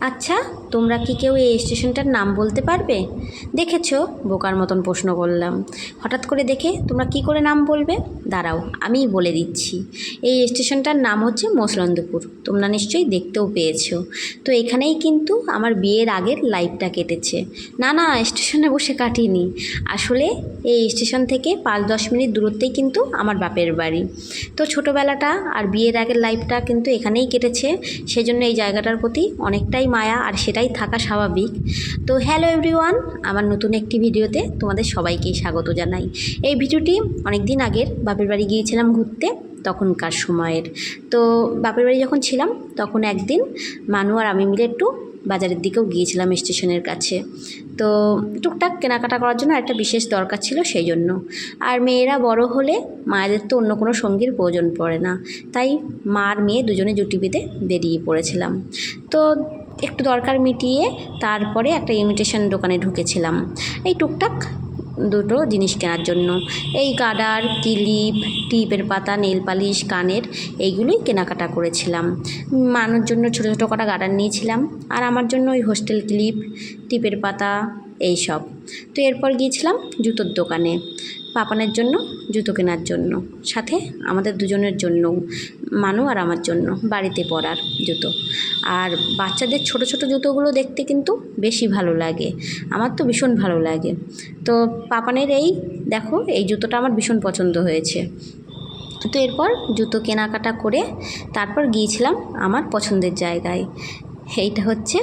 আচ্ছা, তোমরা কি কেউ এই স্টেশনটার নাম বলতে পারবে? দেখেছো, বোকার মতন প্রশ্ন করলাম। হঠাৎ করে দেখে তোমরা কি করে নাম বলবে? দাঁড়াও, আমিই বলে দিচ্ছি। এই স্টেশনটার নাম হচ্ছে মসলন্দপুর। তোমরা নিশ্চয়ই দেখতেও পেয়েছো। তো এখানেই কিন্তু আমার বিয়ের আগের লাইফটা কেটেছে। না না, স্টেশনে বসে কাটিনি। আসলে এই স্টেশন থেকে 5-10 মিনিট দূরত্বেই কিন্তু আমার বাপের বাড়ি। তো ছোটোবেলাটা আর বিয়ের আগের লাইফটা কিন্তু এখানেই কেটেছে। সেজন্য এই জায়গাটার প্রতি অনেকটাই মায়া, আর সেটাই থাকা স্বাভাবিক। তো হ্যালো এভরিওয়ান, আমার নতুন একটি ভিডিওতে তোমাদের সবাইকেই স্বাগত জানাই। এই ভিডিওটি অনেক দিন আগের, বাপের বাড়ি গিয়েছিলাম ঘুরতে, তখনকার সময়ের। তো বাপের বাড়ি যখন ছিলাম তখন একদিন মানু আর আমি মিলে একটু বাজারের দিকেও গিয়েছিলাম স্টেশনের কাছে। তো টুকটাক কেনাকাটা করার জন্য একটা বিশেষ দরকার ছিল, সেই জন্য। আর মেয়েরা বড় হলে মায়েদের তো অন্য কোনো সঙ্গীর প্রয়োজন পড়ে না, তাই মা আর মেয়ে দুজনে জুটি বেঁধে বেরিয়ে পড়েছিলাম। তো একটু দরকার মিটিয়ে তারপরে একটা ইমিটেশন দোকানে ঢুকেছিলাম এই টুকটাক দুটো জিনিস কেনার জন্য। এই গার্ডার, ক্লিপ, টিপের পাতা, নেল পালিশ, কানের, এইগুলোই কেনাকাটা করেছিলাম। মানুষের জন্য ছোটো ছোটো কটা গার্ডার নিয়েছিলাম, আর আমার জন্য ওই হোস্টেল ক্লিপ, টিপের পাতা, এই সব। তো এরপর গিয়েছিলাম জুতোর দোকানে পাপানের জন্য জুতো কেনার জন্য, সাথে আমাদের দুজনের জন্যও, মানু আর আমার জন্য বাড়িতে পরার জুতো। আর বাচ্চাদের ছোট ছোট জুতোগুলো দেখতে কিন্তু বেশি ভালো লাগে, আমার তো ভীষণ ভালো লাগে। তো পাপানের এই দেখো, এই জুতোটা আমার ভীষণ পছন্দ হয়েছে। তো এরপর জুতো কেনাকাটা করে তারপর গিয়েছিলাম আমার পছন্দের জায়গায়। এইটা হচ্ছে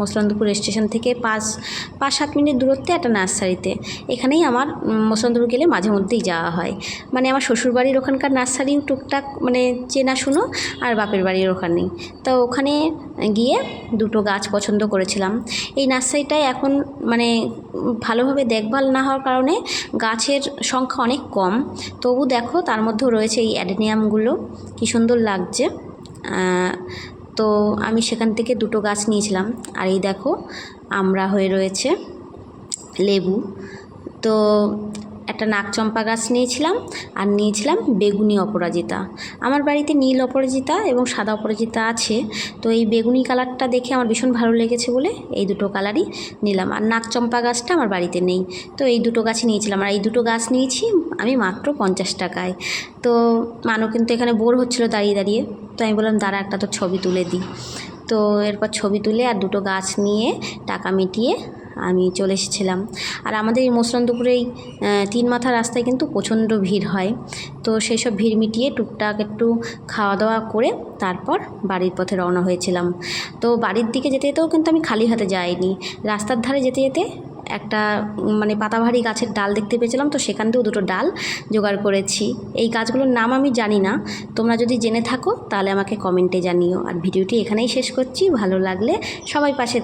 মসলন্দপুর স্টেশন থেকে 5-7 মিনিট দূরত্বে একটা নার্সারিতে। এখানেই আমার মসলন্দপুর গেলে মাঝে মধ্যেই যাওয়া হয়। মানে আমার শ্বশুরবাড়ির ওখানকার নার্সারিও টুকটাক মানে চেনাশুনো, আর বাপের বাড়ির ওখানেই। তো ওখানে গিয়ে দুটো গাছ পছন্দ করেছিলাম। এই নার্সারিটায় এখন মানে ভালোভাবে দেখভাল না হওয়ার কারণে গাছের সংখ্যা অনেক কম। তবু দেখো, তার মধ্যেও রয়েছে এই অ্যাডেনিয়ামগুলো, কী সুন্দর লাগছে। তো আমি সেখান থেকে দুটো গাছ নিয়েছিলাম। আর এই দেখো, আমড়া হয়ে রয়েছে, লেবু। তো একটা নাকচম্পা গাছ নিয়েছিলাম, আর নিয়েছিলাম বেগুনি অপরাজিতা। আমার বাড়িতে নীল অপরাজিতা এবং সাদা অপরাজিতা আছে। তো এই বেগুনি কালারটা দেখে আমার ভীষণ ভালো লেগেছে বলে এই দুটো কালারই নিলাম। আর নাকচম্পা গাছটা আমার বাড়িতে নেই, তো এই দুটো গাছই নিয়েছিলাম। আর এই দুটো গাছ নিয়েছি আমি মাত্র 50 টাকায়। তো মানু কিন্তু এখানে বোর হচ্ছিলো দাঁড়িয়ে দাঁড়িয়ে, তো আমি বললাম দাঁড়া, একটা তো ছবি তুলে দিই। তো এরপর ছবি তুলে আর দুটো গাছ নিয়ে টাকা মিটিয়ে আমি চলে এসেছিলাম। আর আমাদের এই মসলন্দপুরে এই 3 মাথা রাস্তায় কিন্তু প্রচণ্ড ভিড় হয়। তো সেই সব ভিড় মিটিয়ে টুকটাক একটু খাওয়া দাওয়া করে তারপর বাড়ির পথে রওনা হয়েছিলাম। তো বাড়ির দিকে যেতে যেতেও কিন্তু আমি খালি হাতে যাইনি। রাস্তার ধারে যেতে যেতে একটা মানে পাতাবাহারি গাছের ডাল দেখতে পেয়েছিলাম, তো সেখান থেকেও দুটো ডাল জোগাড় করেছি। এই গাছগুলোর নাম আমি জানি না, তোমরা যদি জেনে থাকো তাহলে আমাকে কমেন্টে জানিও। আর ভিডিওটি এখানেই শেষ করছি। ভালো লাগলে সবাই পাশে